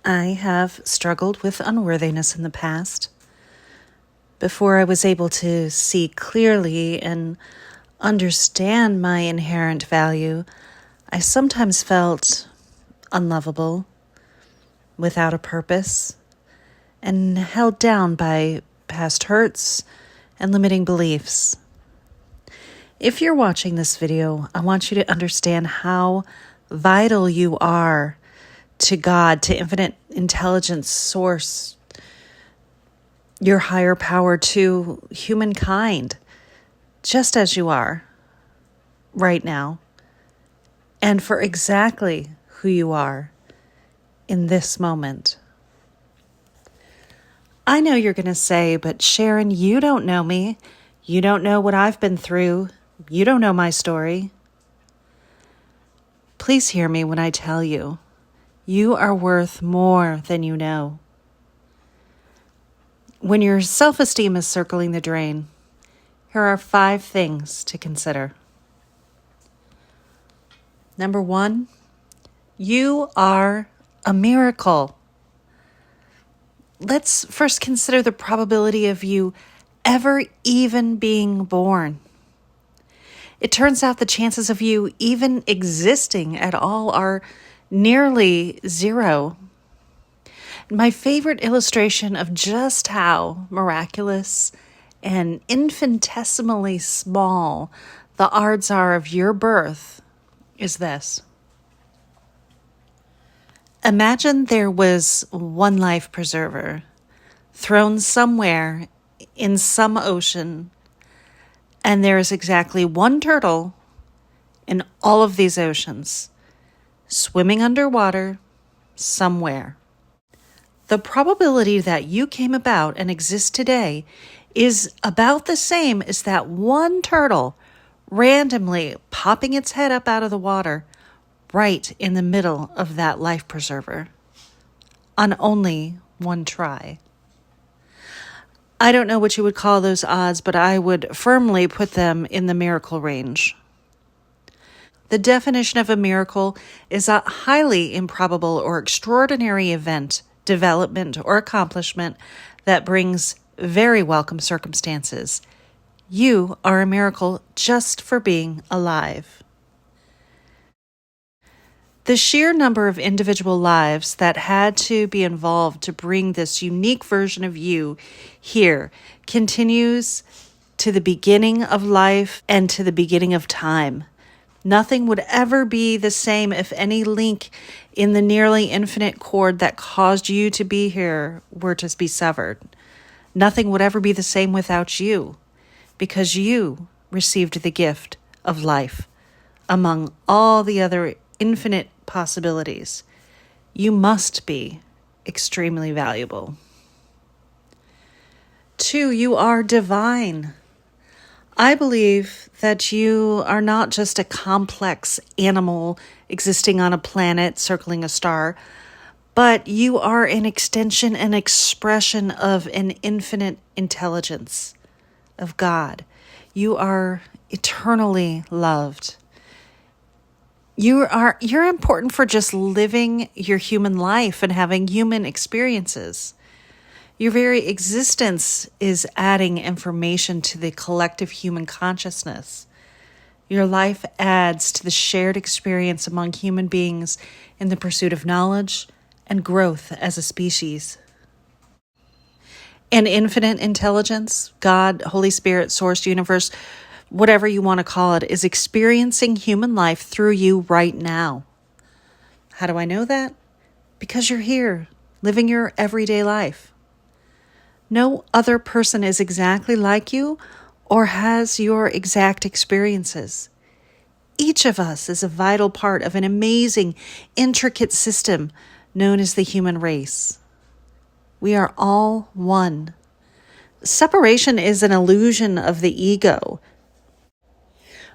I have struggled with unworthiness in the past. Before I was able to see clearly and understand my inherent value, I sometimes felt unlovable, without a purpose, and held down by past hurts and limiting beliefs. If you're watching this video, I want you to understand how vital you are to God, to infinite intelligence source, your higher power, to humankind, just as you are right now, and for exactly who you are in this moment. I know you're going to say, but Sharon, you don't know me. You don't know what I've been through. You don't know my story. Please hear me when I tell you, you are worth more than you know. When your self-esteem is circling the drain, here are 5 things to consider. Number 1, you are a miracle. Let's first consider the probability of you ever even being born. It turns out the chances of you even existing at all are nearly 0. My favorite illustration of just how miraculous and infinitesimally small the odds are of your birth is this. Imagine there was one life preserver thrown somewhere in some ocean, and there is exactly one turtle in all of these oceans, swimming underwater somewhere. The probability that you came about and exist today is about the same as that one turtle randomly popping its head up out of the water right in the middle of that life preserver on only one try. I don't know what you would call those odds, but I would firmly put them in the miracle range. The definition of a miracle is a highly improbable or extraordinary event, development, or accomplishment that brings very welcome circumstances. You are a miracle just for being alive. The sheer number of individual lives that had to be involved to bring this unique version of you here continues to the beginning of life and to the beginning of time. Nothing would ever be the same if any link in the nearly infinite cord that caused you to be here were to be severed. Nothing would ever be the same without you, because you received the gift of life among all the other infinite possibilities. You must be extremely valuable. 2, you are divine. I believe that you are not just a complex animal existing on a planet circling a star, but you are an extension and expression of an infinite intelligence of God. You are eternally loved. You're important for just living your human life and having human experiences. Your very existence is adding information to the collective human consciousness. Your life adds to the shared experience among human beings in the pursuit of knowledge and growth as a species. An infinite intelligence, God, Holy Spirit, Source, Universe, whatever you want to call it, is experiencing human life through you right now. How do I know that? Because you're here, living your everyday life. No other person is exactly like you or has your exact experiences. Each of us is a vital part of an amazing, intricate system known as the human race. We are all one. Separation is an illusion of the ego.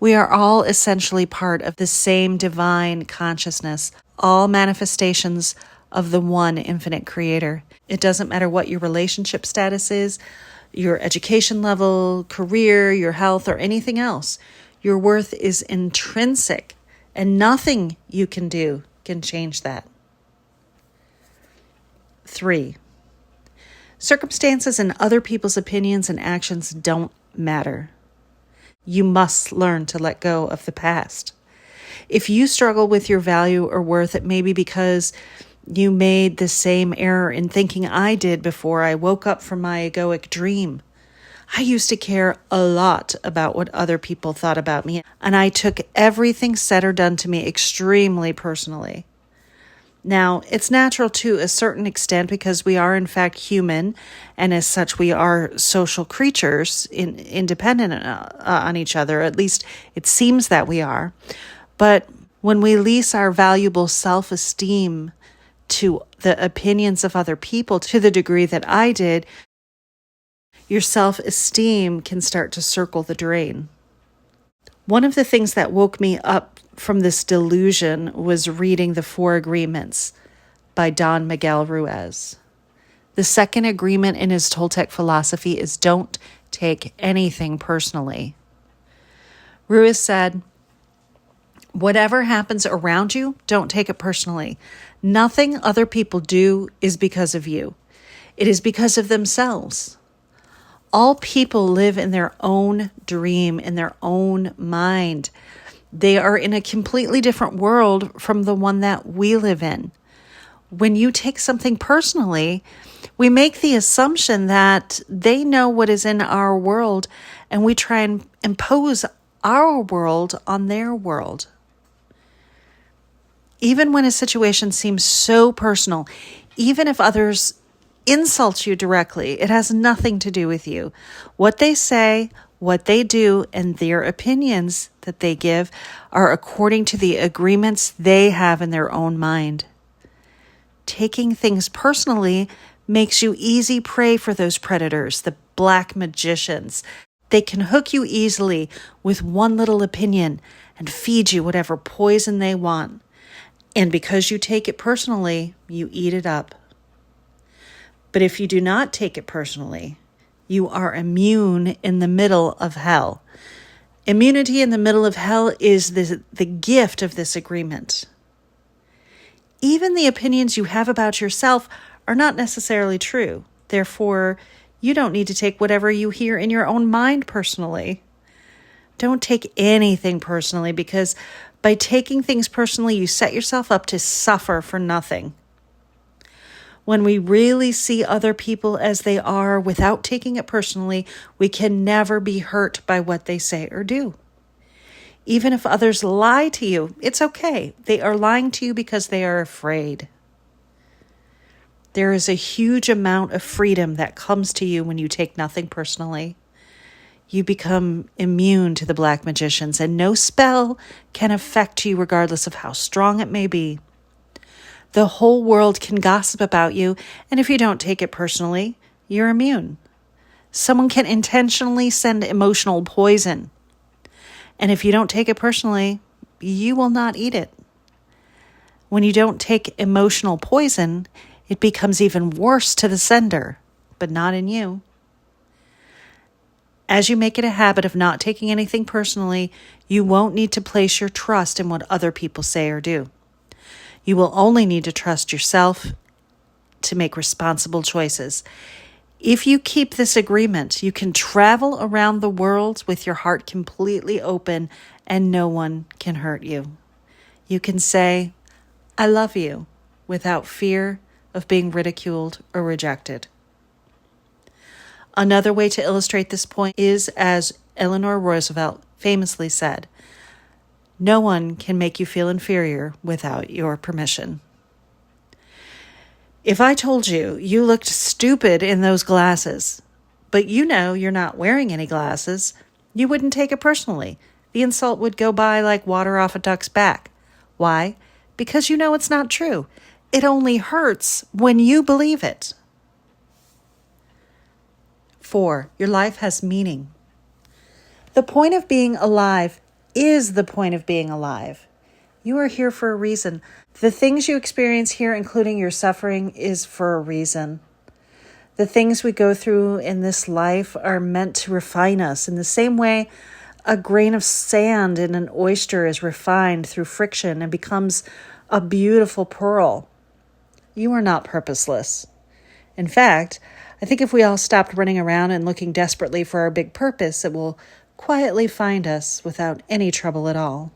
We are all essentially part of the same divine consciousness, all manifestations of the one infinite creator. It doesn't matter what your relationship status is, your education level, career, your health, or anything else. Your worth is intrinsic, and nothing you can do can change that. 3, circumstances and other people's opinions and actions don't matter. You must learn to let go of the past. If you struggle with your value or worth, it may be because you made the same error in thinking I did before I woke up from my egoic dream. I used to care a lot about what other people thought about me, and I took everything said or done to me extremely personally. Now, it's natural to a certain extent because we are in fact human, and as such we are social creatures independent on each other. At least it seems that we are. But when we lease our valuable self-esteem to the opinions of other people to the degree that I did, your self-esteem can start to circle the drain. One of the things that woke me up from this delusion was reading The Four Agreements by Don Miguel Ruiz. The second agreement in his Toltec philosophy is don't take anything personally. Ruiz said, whatever happens around you, don't take it personally. Nothing other people do is because of you. It is because of themselves. All people live in their own dream, in their own mind. They are in a completely different world from the one that we live in. When you take something personally, we make the assumption that they know what is in our world, and we try and impose our world on their world. Even when a situation seems so personal, even if others insult you directly, it has nothing to do with you. What they say, what they do, and their opinions that they give are according to the agreements they have in their own mind. Taking things personally makes you easy prey for those predators, the black magicians. They can hook you easily with one little opinion and feed you whatever poison they want. And because you take it personally, you eat it up. But if you do not take it personally, you are immune in the middle of hell. Immunity in the middle of hell is the gift of this agreement. Even the opinions you have about yourself are not necessarily true. Therefore, you don't need to take whatever you hear in your own mind personally. Don't take anything personally, because by taking things personally, you set yourself up to suffer for nothing. When we really see other people as they are without taking it personally, we can never be hurt by what they say or do. Even if others lie to you, it's okay. They are lying to you because they are afraid. There is a huge amount of freedom that comes to you when you take nothing personally. You become immune to the black magicians, and no spell can affect you regardless of how strong it may be. The whole world can gossip about you, and if you don't take it personally, you're immune. Someone can intentionally send emotional poison, and if you don't take it personally, you will not eat it. When you don't take emotional poison, it becomes even worse to the sender, but not in you. As you make it a habit of not taking anything personally, you won't need to place your trust in what other people say or do. You will only need to trust yourself to make responsible choices. If you keep this agreement, you can travel around the world with your heart completely open and no one can hurt you. You can say, I love you, without fear of being ridiculed or rejected. Another way to illustrate this point is, as Eleanor Roosevelt famously said, no one can make you feel inferior without your permission. If I told you you looked stupid in those glasses, but you know you're not wearing any glasses, you wouldn't take it personally. The insult would go by like water off a duck's back. Why? Because you know it's not true. It only hurts when you believe it. 4, your life has meaning. The point of being alive is the point of being alive. You are here for a reason. The things you experience here, including your suffering, is for a reason. The things we go through in this life are meant to refine us in the same way a grain of sand in an oyster is refined through friction and becomes a beautiful pearl. You are not purposeless. In fact, I think if we all stopped running around and looking desperately for our big purpose, it will quietly find us without any trouble at all.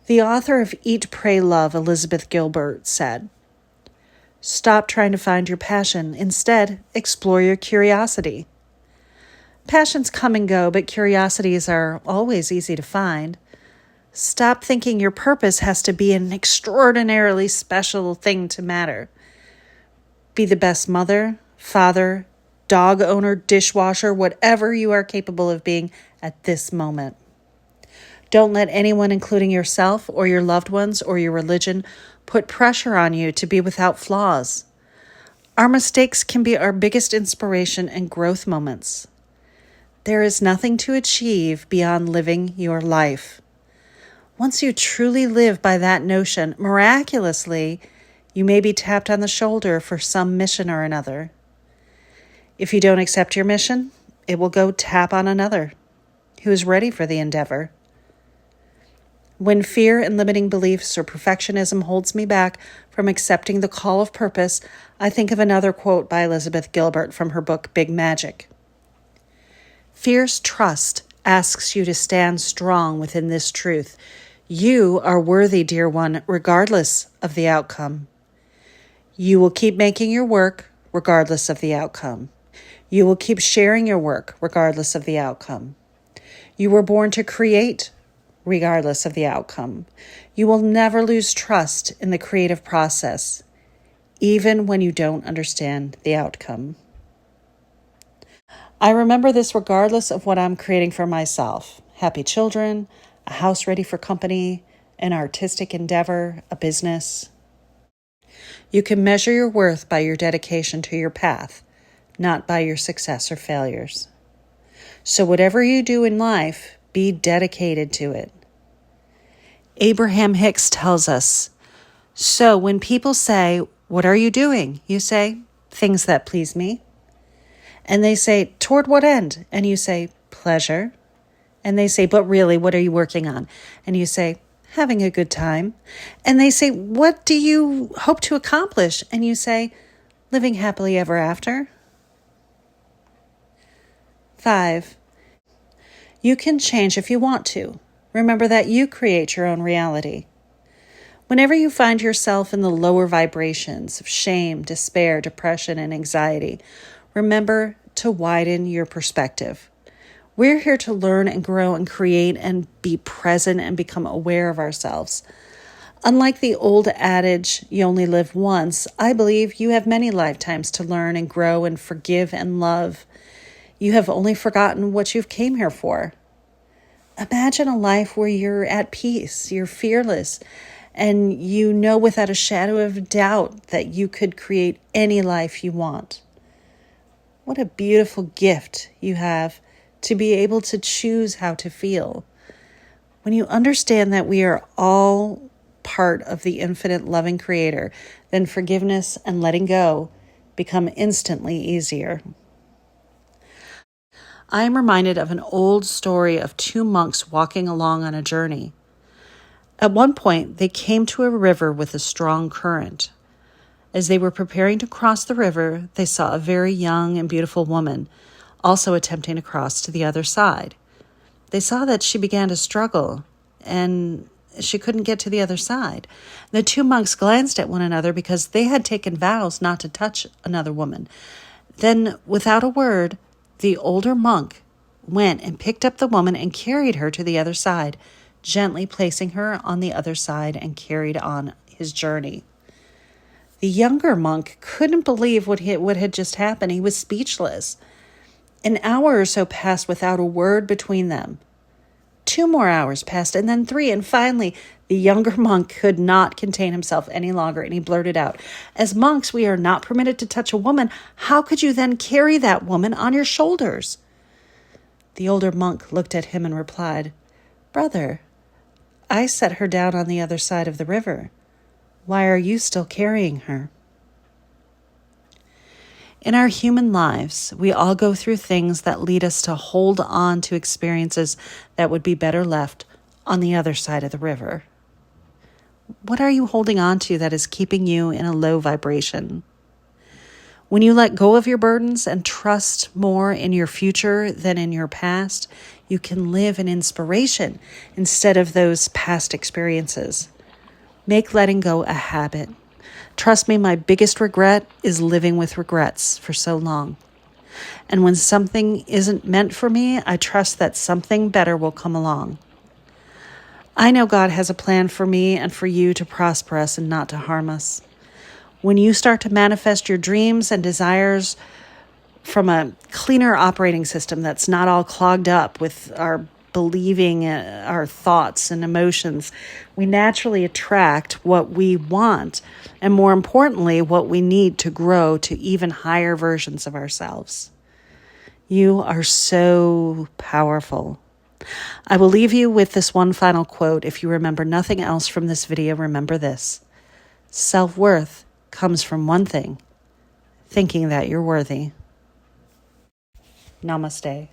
The author of Eat, Pray, Love, Elizabeth Gilbert, said, "Stop trying to find your passion. Instead, explore your curiosity." Passions come and go, but curiosities are always easy to find. Stop thinking your purpose has to be an extraordinarily special thing to matter. Be the best mother, father, dog owner, dishwasher, whatever you are capable of being at this moment. Don't let anyone, including yourself or your loved ones or your religion, put pressure on you to be without flaws. Our mistakes can be our biggest inspiration and growth moments. There is nothing to achieve beyond living your life. Once you truly live by that notion, miraculously, you may be tapped on the shoulder for some mission or another. If you don't accept your mission, it will go tap on another who is ready for the endeavor. When fear and limiting beliefs or perfectionism holds me back from accepting the call of purpose, I think of another quote by Elizabeth Gilbert from her book, Big Magic. "Fierce trust asks you to stand strong within this truth. You are worthy, dear one, regardless of the outcome. You will keep making your work regardless of the outcome. You will keep sharing your work regardless of the outcome. You were born to create regardless of the outcome. You will never lose trust in the creative process, even when you don't understand the outcome." I remember this regardless of what I'm creating for myself. Happy children, a house ready for company, an artistic endeavor, a business. You can measure your worth by your dedication to your path, not by your success or failures. So whatever you do in life, be dedicated to it. Abraham Hicks tells us, "So when people say, 'What are you doing?' you say, 'Things that please me.' And they say, 'Toward what end?' And you say, 'Pleasure.' And they say, 'But really, what are you working on?' And you say, 'Having a good time.' And they say, 'What do you hope to accomplish?' And you say, 'Living happily ever after.'" 5. You can change if you want to. Remember that you create your own reality. Whenever you find yourself in the lower vibrations of shame, despair, depression, and anxiety, remember to widen your perspective. We're here to learn and grow and create and be present and become aware of ourselves. Unlike the old adage, you only live once, I believe you have many lifetimes to learn and grow and forgive and love. You have only forgotten what you've came here for. Imagine a life where you're at peace, you're fearless, and you know without a shadow of doubt that you could create any life you want. What a beautiful gift you have to be able to choose how to feel. When you understand that we are all part of the infinite loving Creator, then forgiveness and letting go become instantly easier. I am reminded of an old story of two monks walking along on a journey. At one point, they came to a river with a strong current. As they were preparing to cross the river, they saw a very young and beautiful woman also attempting to cross to the other side. They saw that she began to struggle, and she couldn't get to the other side. The two monks glanced at one another because they had taken vows not to touch another woman. Then, without a word, the older monk went and picked up the woman and carried her to the other side, gently placing her on the other side, and carried on his journey. The younger monk couldn't believe what had just happened. He was speechless. An hour or so passed without a word between them. 2 more hours passed, and then 3, and finally the younger monk could not contain himself any longer, and he blurted out, "As monks, we are not permitted to touch a woman. How could you then carry that woman on your shoulders?" The older monk looked at him and replied, "Brother, I set her down on the other side of the river. Why are you still carrying her?" In our human lives, we all go through things that lead us to hold on to experiences that would be better left on the other side of the river. What are you holding on to that is keeping you in a low vibration? When you let go of your burdens and trust more in your future than in your past, you can live in inspiration instead of those past experiences. Make letting go a habit. Trust me, my biggest regret is living with regrets for so long. And when something isn't meant for me, I trust that something better will come along. I know God has a plan for me and for you to prosper us and not to harm us. When you start to manifest your dreams and desires from a cleaner operating system that's not all clogged up with our believing, our thoughts and emotions, we naturally attract what we want, and more importantly, what we need to grow to even higher versions of ourselves. You are so powerful. I will leave you with this one final quote. If you remember nothing else from this video, remember this. Self-worth comes from one thing, thinking that you're worthy. Namaste.